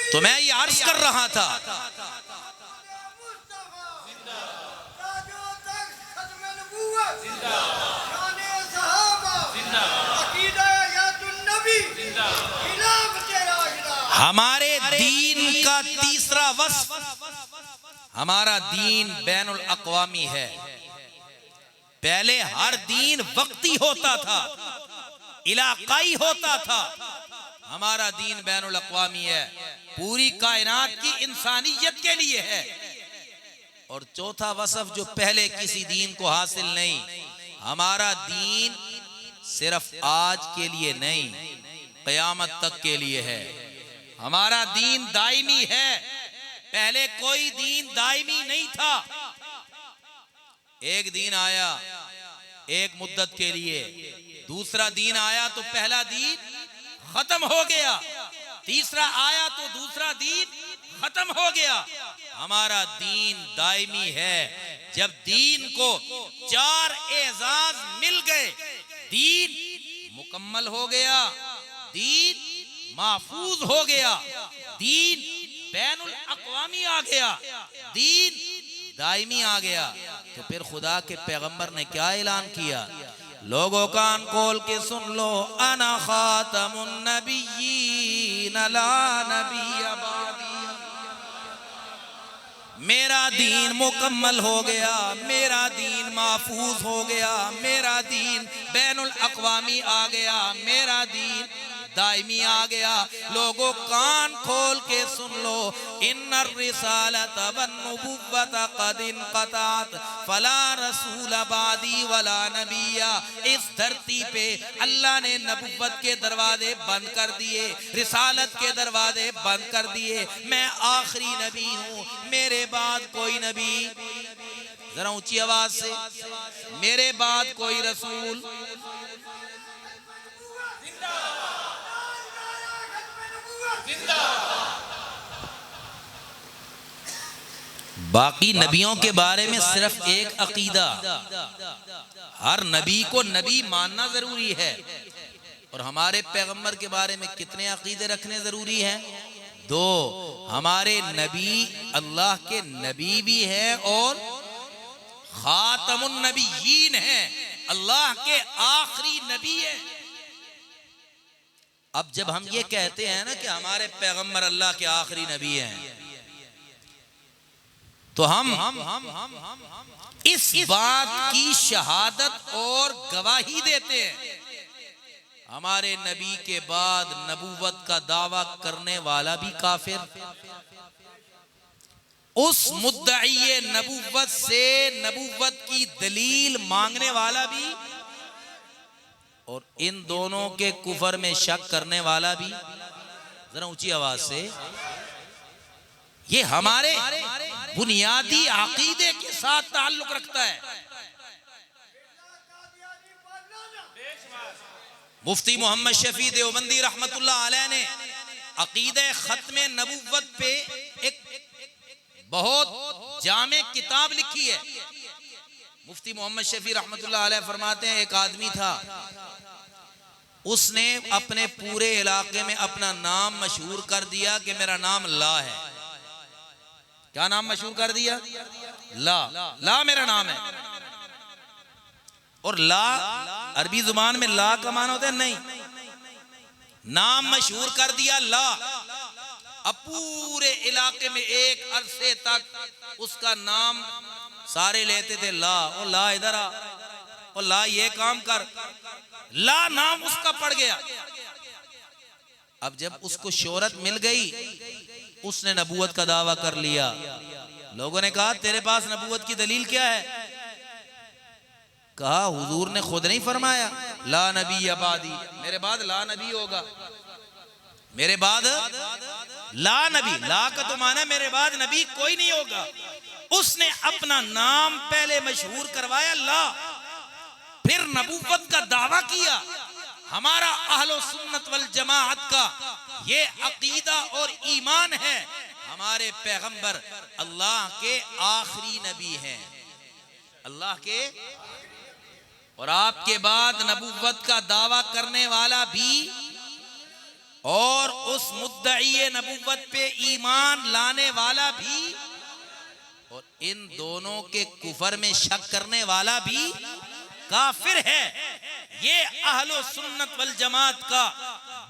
तो मैं ये अर्ज कर रहा था, हमारे दीन का तीसरा वस्फ, हमारा दीन बैनुल अक़वामी है। पहले हर दीन वक्ती होता था, इलाकाई होता था, हमारा दीन बैनुल अक़वामी है, पूरी कायनात की इंसानियत के लिए है। और चौथा वसफ जो पहले किसी दीन को हासिल नहीं, हमारा दीन सिर्फ आज के लिए नहीं, क़यामत तक के लिए है। हमारा दीन दायमी है, पहले कोई दीन दायमी नहीं था। एक दीन आया एक मुद्दत के लिए, दूसरा दीन आया तो पहला दीन खत्म हो गया, तीसरा आया तो दूसरा दीन खत्म हो गया। हमारा दीन दायमी है। जब दीन को 4 एजाज मिल गए, दीन मुकम्मल हो गया, दीन महफूज हो गया, दीन बैनुल अक़वामी आ गया, दीन दायमी आ गया। तो फिर खुदा के पैगंबर ने क्या ऐलान किया? लोगों कान खोल के सुन लो, अना खातमुन नबिय्यीन ला नबिय्य बादी। मेरा दीन मुकम्मल हो गया, मेरा दीन महफूज हो गया, मेरा दीन बैनुल अक़वामी आ गया, मेरा दीन दायमी आ गया। लोगों कान खोल के सुन लो, इन्नर रिसालत वन नबुव्वत क़द इनक़तात फला रसूल बादी वला नबिया। इस धरती पे अल्लाह ने नबुव्वत के दरवाजे बंद कर दिए, रिसालत के दरवाजे बंद कर दिए। मैं आखिरी नबी हूँ, मेरे बाद कोई नबी, जरा ऊंची आवाज से, मेरे बाद कोई रसूल। बाकी नबियों के बारे में सिर्फ एक अकीदा, हर नबी को नबी मानना जरूरी है। और हमारे पैगंबर के बारे में कितने अकीदे रखने जरूरी हैं? 2। हमारे नबी अल्लाह के नबी भी हैं और खातमुन नबिय्यीन हैं, अल्लाह के आखिरी नबी हैं। अब जब हम ये कहते हैं ना कि हमारे पैगंबर अल्लाह के आखिरी नबी हैं, तो हम इस बात की शहादत और गवाही देते हैं, हमारे नबी के बाद नबूवत का दावा करने वाला भी काफिर, उस मुद्दई नबूवत से नबूवत की दलील मांगने वाला भी, और इन दोनों के कुफर में शक करने वाला भी। जरा ऊंची आवाज से, ये हमारे बुनियादी अकीदे के साथ ताल्लुक रखता है। मुफ्ती मोहम्मद शफी देवबंदी रहमतुल्लाह अलैह ने अकीदे खत्मे नबुव्वत पे एक बहुत जामे किताब लिखी है। मुफ्ती मोहम्मद शफी रहमतुल्लाह अलैह फरमाते हैं, एक आदमी था, उसने अपने पूरे इलाके में अपना नाम मशहूर कर दिया कि मेरा नाम ला है। क्या नाम मशहूर कर दिया? ला। ला मेरा नाम है। और ला अरबी जुबान में ला का माना होता है नहीं, नाम मशहूर कर दिया ला। अब पूरे इलाके में एक अरसे तक उसका नाम सारे लेते थे, ला ओ ला इधर आ, ओ ला ये काम कर, ला नाम उसका पड़ गया। अब जब उसको शोहरत मिल गई, उसने नबूवत का दावा कर लिया। लोगों ने कहा तेरे पास नबूवत की दलील क्या है? कहा हुजूर ने खुद नहीं फरमाया ला नबी अबादी, मेरे बाद ला नबी होगा, मेरे बाद ला नबी, ला का तो माना मेरे बाद नबी कोई नहीं होगा। उसने अपना नाम पहले मशहूर करवाया ला, फिर नबूवत का दावा किया। हमारा अहलो सुन्नत वल जमाअत का ये अकीदा और ईमान है, हमारे पैगंबर अल्लाह के आखिरी नबी हैं, अल्लाह के, और आपके बाद नबूवत का दावा करने वाला भी और उस मुद्दई नबूवत पे ईमान लाने वाला भी और इन दोनों के कुफर में शक करने वाला भी काफिर है। ये अहलो सुन्नत वल जमात का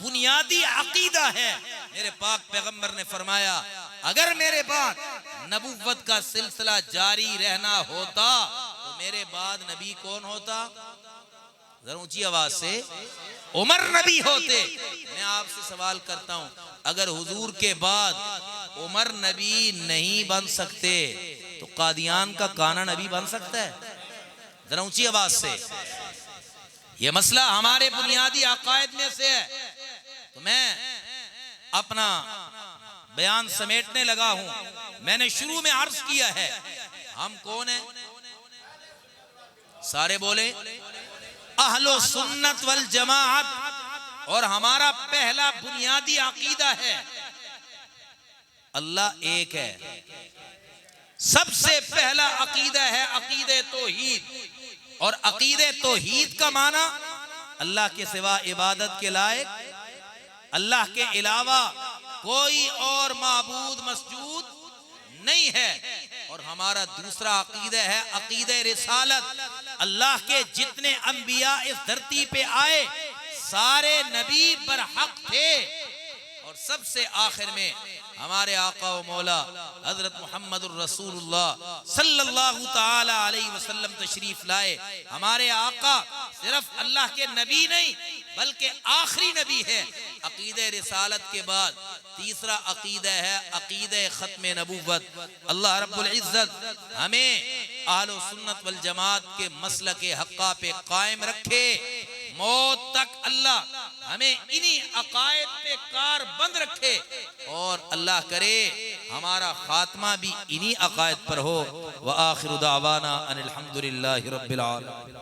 बुनियादी अकीदा है। मेरे पाक पैगंबर ने फरमाया, अगर मेरे बाद नबूवत का सिलसिला जारी रहना होता तो मेरे बाद नबी कौन होता? जरा ऊंची आवाज से, उमर नबी होते। मैं आपसे सवाल करता हूं, अगर हुजूर के बाद उमर नबी नहीं बन सकते तो कादियान का काना नबी बन सकता है? जरा ऊंची आवाज से। यह मसला हमारे बुनियादी अकायद में से है। तो मैं अपना बयान समेटने लगा हूं। मैंने शुरू में अर्ज किया है, हम कौन है? सारे बोले अहलो सुन्नत वल जमाअत। और हमारा पहला बुनियादी अकीदा है अल्लाह एक है। सबसे पहला अकीदा है अकीदे तौहीद। और अकीदे तौहीद का माना अल्लाह के सिवा इबादत के लायक, अल्लाह के अलावा कोई और माबूद मसजूद नहीं है। और हमारा दूसरा अकीदा है अकीदे रिसालत। अल्लाह के जितने अंबिया इस धरती पे आए सारे नबी पर हक थे। और सबसे आखिर में हमारे आका व मौला हजरत मोहम्मदुर रसूलुल्लाह सल्लल्लाहु ताला अलैहि वसल्लम तशरीफ लाए। हमारे आका सिर्फ अल्लाह के नबी नहीं बल्कि आखिरी नबी है। अकीदे रिसालत के बाद तीसरा अकीदा है अकीदे खत्म नबूवत। अल्लाह रब्बुल इज्जत हमें अहलो सुन्नत वल जमात के मसलक हक्का पे कायम रखे। मौत तक अल्लाह हमें इन्हीं अकायद पे कार बंद रखे और अल्लाह करे हमारा खात्मा भी इन्हीं अकायद पर हो। व आखिरु दावाना अनिल हम्दुलिल्लाहि रब्बिल आलमीन।